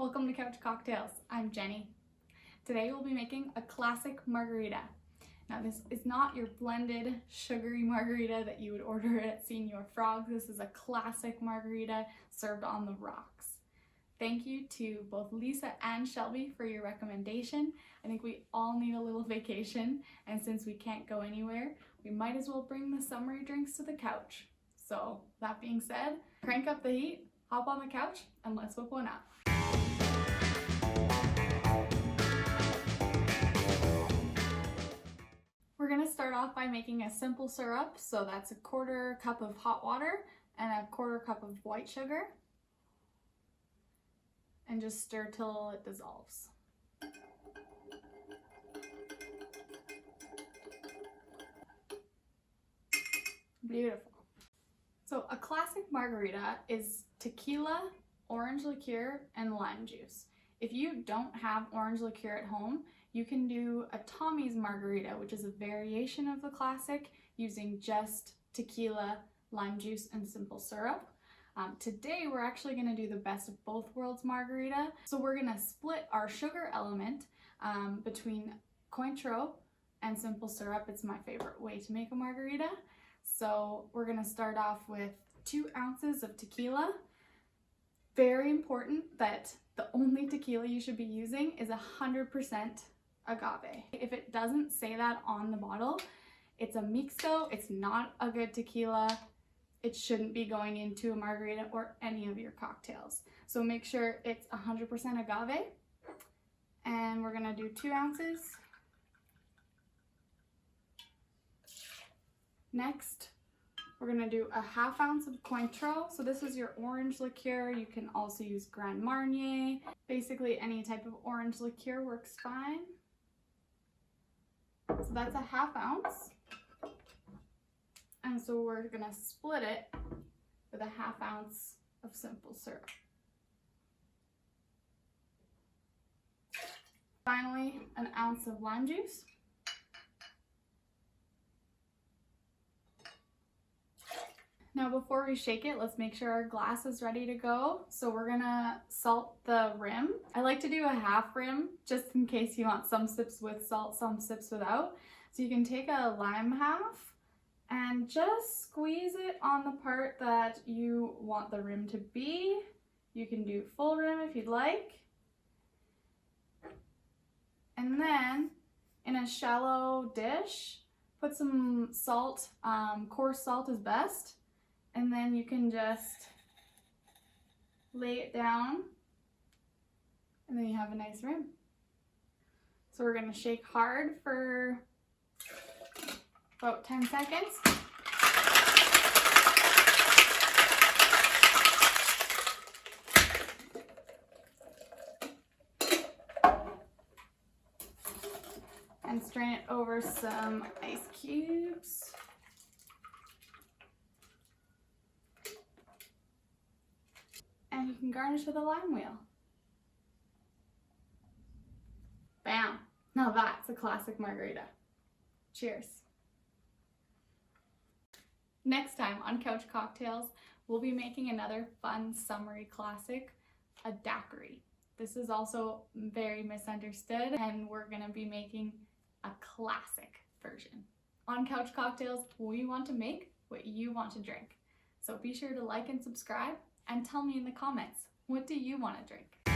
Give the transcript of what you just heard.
Welcome to Couch Cocktails. I'm Jenny. Today we'll be making a classic margarita. Now this is not your blended sugary margarita that you would order at Señor Frog's. This is a classic margarita served on the rocks. Thank you to both Lisa and Shelby for your recommendation. I think we all need a little vacation, and since we can't go anywhere, we might as well bring the summery drinks to the couch. So that being said, crank up the heat, hop on the couch, and let's whip one up. We're going to start off by making a simple syrup, so that's a 1/4 cup of hot water and a 1/4 cup of white sugar, and just stir till it dissolves. Beautiful. So a classic margarita is tequila, orange liqueur, and lime juice. If you don't have orange liqueur at home, you can do a Tommy's margarita, which is a variation of the classic, using just tequila, lime juice, and simple syrup. Today we're actually going to do the best of both worlds margarita. So we're going to split our sugar element between Cointreau and simple syrup. It's my favorite way to make a margarita. So we're going to start off with 2 ounces of tequila. Very important that the only tequila you should be using is 100% agave. If it doesn't say that on the bottle, it's a mixto, it's not a good tequila. It shouldn't be going into a margarita or any of your cocktails. So make sure it's 100% agave. And we're gonna do 2 ounces. Next, we're gonna do a 1/2 ounce of Cointreau. So this is your orange liqueur. You can also use Grand Marnier. Basically any type of orange liqueur works fine. So that's a 1/2 ounce. And so we're gonna split it with a 1/2 ounce of simple syrup. Finally, an ounce of lime juice. Now before we shake it, let's make sure our glass is ready to go. So we're gonna salt the rim. I like to do a 1/2 rim just in case you want some sips with salt, some sips without. So you can take a lime half and just squeeze it on the part that you want the rim to be. You can do full rim if you'd like. And then in a shallow dish, put some salt. Coarse salt is best. And then you can just lay it down, and then you have a nice rim. So we're gonna shake hard for about 10 seconds. And strain it over some ice cubes. And you can garnish with a lime wheel. Bam! Now that's a classic margarita. Cheers. Next time on Couch Cocktails, we'll be making another fun summery classic, a daiquiri. This is also very misunderstood, and we're gonna be making a classic version. On Couch Cocktails, we want to make what you want to drink. So be sure to like and subscribe, and tell me in the comments, what do you want to drink?